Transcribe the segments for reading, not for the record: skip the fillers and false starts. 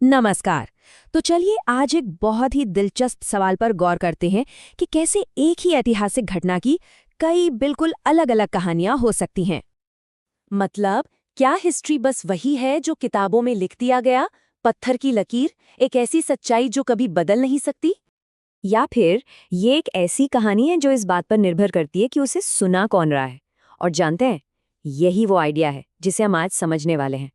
नमस्कार। तो चलिए आज एक बहुत ही दिलचस्प सवाल पर गौर करते हैं कि कैसे एक ही ऐतिहासिक घटना की कई बिल्कुल अलग-अलग कहानियां हो सकती हैं। मतलब क्या हिस्ट्री बस वही है जो किताबों में लिख दिया गया, पत्थर की लकीर, एक ऐसी सच्चाई जो कभी बदल नहीं सकती? या फिर ये एक ऐसी कहानी है जो इस बात पर निर्भर करती है कि उसे सुना कौन रहा है? और जानते हैं, यही वो आइडिया है जिसे हम आज समझने वाले हैं।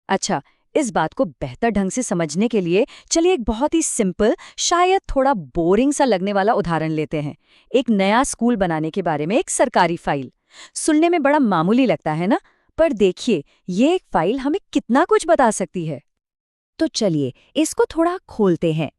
अच्छा, इस बात को बेहतर ढंग से समझने के लिए चलिए एक बहुत ही सिंपल, शायद थोड़ा बोरिंग सा लगने वाला उदाहरण लेते हैं। एक नया स्कूल बनाने के बारे में एक सरकारी फाइल। सुनने में बड़ा मामूली लगता है ना? पर देखिए, ये एक फाइल हमें कितना कुछ बता सकती है। तो चलिए, इसको थोड़ा खोलते हैं।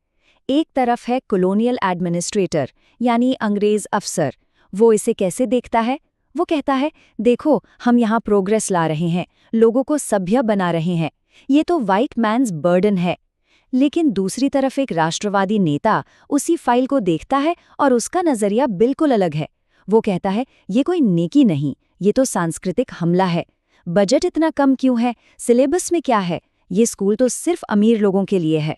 एक तरफ है कॉलोनियल एडमिनिस्ट्रेटर, यानी अंग्रेज अफसर। वो इसे कैसे देखता है? वो कहता है, देखो, हम यहाँ प्रोग्रेस ला रहे हैं, लोगों को सभ्य बना रहे हैं। ये तो व्हाइट मैन्स बर्डन है। लेकिन दूसरी तरफ एक राष्ट्रवादी नेता उसी फाइल को देखता है और उसका नजरिया बिल्कुल अलग है। वो कहता है, ये कोई नेकी नहीं, ये तो सांस्कृतिक हमला है। बजट इतना कम क्यों है? सिलेबस में क्या है? ये स्कूल तो सिर्फ अमीर लोगों के लिए है।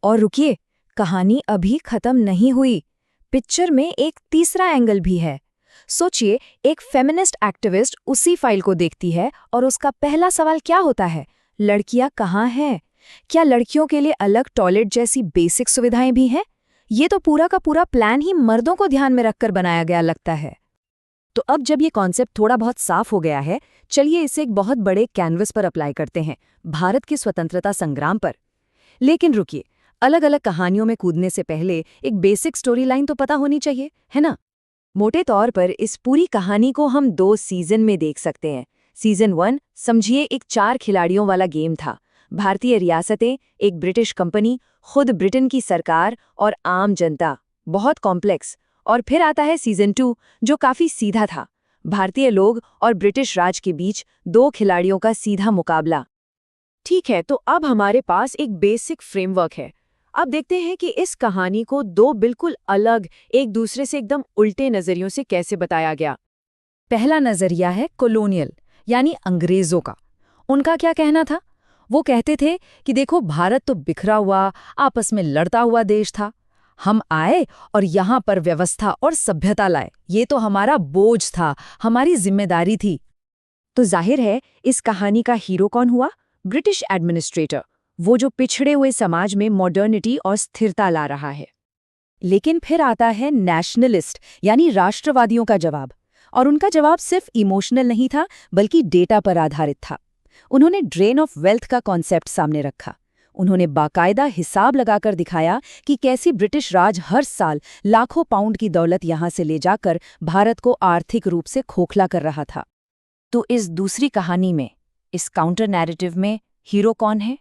और रुकिए, कहानी अभी खत्म नहीं हुई। पिक्चर में एक तीसरा एंगल भी है। सोचिए, एक फेमिनिस्ट एक्टिविस्ट उसी फाइल को देखती है और उसका पहला सवाल क्या होता है? लड़कियां कहाँ हैं? क्या लड़कियों के लिए अलग टॉयलेट जैसी बेसिक सुविधाएं भी हैं? ये तो पूरा का पूरा प्लान ही मर्दों को ध्यान में रखकर बनाया गया लगता है। तो अब जब ये कॉन्सेप्ट थोड़ा बहुत साफ हो गया है, चलिए इसे एक बहुत बड़े कैनवस पर अप्लाई करते हैं, भारत के स्वतंत्रता संग्राम पर। लेकिन रुकिए, अलग अलग कहानियों में कूदने से पहले एक बेसिक स्टोरी लाइन तो पता होनी चाहिए, है ना? मोटे तौर पर इस पूरी कहानी को हम 2 सीजन में देख सकते हैं। सीजन 1 समझिए एक 4 खिलाड़ियों वाला गेम था। भारतीय रियासतें, एक ब्रिटिश कंपनी, खुद ब्रिटेन की सरकार और आम जनता। बहुत कॉम्प्लेक्स। और फिर आता है सीजन 2 जो काफी सीधा था। भारतीय लोग और ब्रिटिश राज के बीच 2 खिलाड़ियों का सीधा मुकाबला। ठीक है, तो अब हमारे पास एक बेसिक फ्रेमवर्क है। अब देखते हैं कि इस कहानी को 2 बिल्कुल अलग, एक दूसरे से एकदम उल्टे नजरियों से कैसे बताया गया। पहला नजरिया है कॉलोनियल, यानी अंग्रेजों का। उनका क्या कहना था? वो कहते थे कि देखो, भारत तो बिखरा हुआ, आपस में लड़ता हुआ देश था। हम आए और यहाँ पर व्यवस्था और सभ्यता लाए। ये तो हमारा बोझ था, हमारी जिम्मेदारी थी। तो जाहिर है, इस कहानी का हीरो कौन हुआ? ब्रिटिश एडमिनिस्ट्रेटर, वो जो पिछड़े हुए समाज में मॉडर्निटी और स्थिरता ला रहा है। लेकिन फिर आता है नेशनलिस्ट, यानी राष्ट्रवादियों का जवाब। और उनका जवाब सिर्फ इमोशनल नहीं था, बल्कि डेटा पर आधारित था। उन्होंने ड्रेन ऑफ वेल्थ का कॉन्सेप्ट सामने रखा। उन्होंने बाकायदा हिसाब लगाकर दिखाया कि कैसी ब्रिटिश राज हर साल लाखों पाउंड की दौलत यहां से ले जाकर भारत को आर्थिक रूप से खोखला कर रहा था। तो इस दूसरी कहानी में, इस काउंटर नैरेटिव में, हीरो कौन है?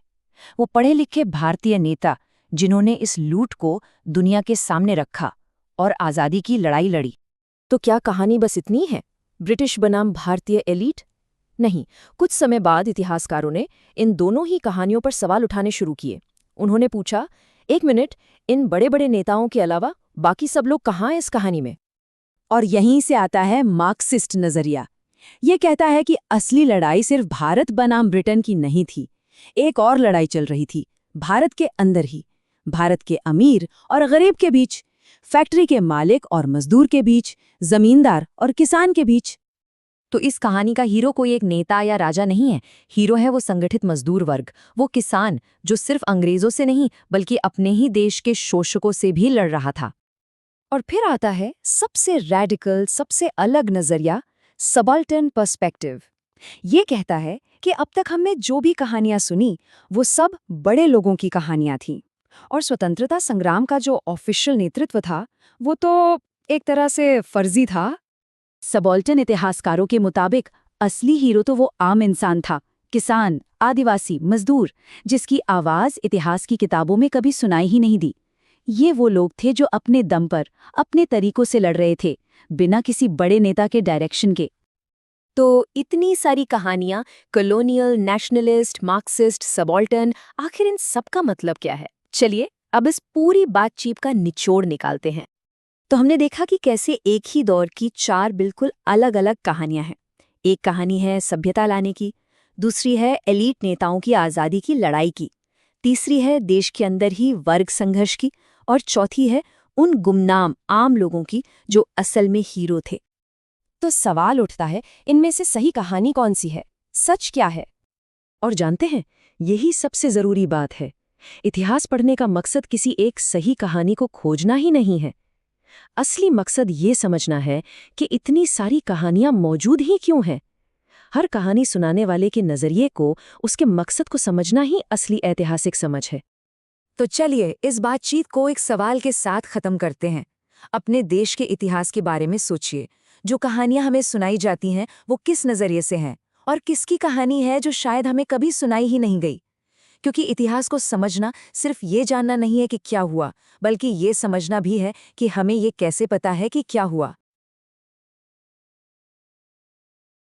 वो पढ़े लिखे भारतीय नेता जिन्होंने इस लूट को दुनिया के सामने रखा और आज़ादी की लड़ाई लड़ी। तो क्या कहानी बस इतनी है? ब्रिटिश बनाम भारतीय एलीट? नहीं, कुछ समय बाद इतिहासकारों ने इन दोनों ही कहानियों पर सवाल उठाने शुरू किए। उन्होंने पूछा, एक मिनट, इन बड़े बड़े नेताओं के अलावा बाकी सब लोग कहाँ हैं इस कहानी में? और यहीं से आता है मार्क्सिस्ट नजरिया। ये कहता है कि असली लड़ाई सिर्फ भारत बनाम ब्रिटेन की नहीं थी। एक और लड़ाई चल रही थी, भारत के अंदर ही, भारत के अमीर और गरीब के बीच, फैक्ट्री के मालिक और मजदूर के बीच, जमींदार और किसान के बीच। तो इस कहानी का हीरो कोई एक नेता या राजा नहीं है। हीरो है वो संगठित मजदूर वर्ग, वो किसान जो सिर्फ अंग्रेजों से नहीं बल्कि अपने ही देश के शोषकों से भी लड़ रहा था। और फिर आता है सबसे रैडिकल, सबसे अलग नजरिया, सबाल्टर्न पर्सपेक्टिव। ये कहता है कि अब तक हमने जो भी कहानियां सुनी वो सब बड़े लोगों की कहानियां थीं, और स्वतंत्रता संग्राम का जो ऑफिशियल नेतृत्व था वो तो एक तरह से फर्जी था। सबाल्टर्न इतिहासकारों के मुताबिक असली हीरो तो वो आम इंसान था, किसान, आदिवासी, मजदूर, जिसकी आवाज इतिहास की किताबों में कभी सुनाई ही नहीं दी। ये वो लोग थे जो अपने दम पर, अपने तरीकों से लड़ रहे थे, बिना किसी बड़े नेता के डायरेक्शन के। तो इतनी सारी कहानियां, कॉलोनियल, नेशनलिस्ट, मार्क्सिस्ट, सबाल्टर्न, आखिर इन सब का मतलब क्या है? चलिए अब इस पूरी बातचीत का निचोड़ निकालते हैं। तो हमने देखा कि कैसे एक ही दौर की 4 बिल्कुल अलग अलग कहानियां हैं। एक कहानी है सभ्यता लाने की, दूसरी है एलीट नेताओं की आज़ादी की लड़ाई की, तीसरी है देश के अंदर ही वर्ग संघर्ष की, और चौथी है उन गुमनाम आम लोगों की जो असल में हीरो थे। तो सवाल उठता है, इनमें से सही कहानी कौन सी है? सच क्या है? और जानते हैं, यही सबसे जरूरी बात है। इतिहास पढ़ने का मकसद किसी एक सही कहानी को खोजना ही नहीं है। असली मकसद ये समझना है कि इतनी सारी कहानियां मौजूद ही क्यों हैं। हर कहानी सुनाने वाले के नजरिए को, उसके मकसद को समझना ही असली ऐतिहासिक समझ है। तो चलिए इस बातचीत को एक सवाल के साथ खत्म करते हैं। अपने देश के इतिहास के बारे में सोचिए। जो कहानियां हमें सुनाई जाती हैं वो किस नज़रिए से हैं, और किसकी कहानी है जो शायद हमें कभी सुनाई ही नहीं गई। क्योंकि इतिहास को समझना सिर्फ ये जानना नहीं है कि क्या हुआ, बल्कि ये समझना भी है कि हमें ये कैसे पता है कि क्या हुआ।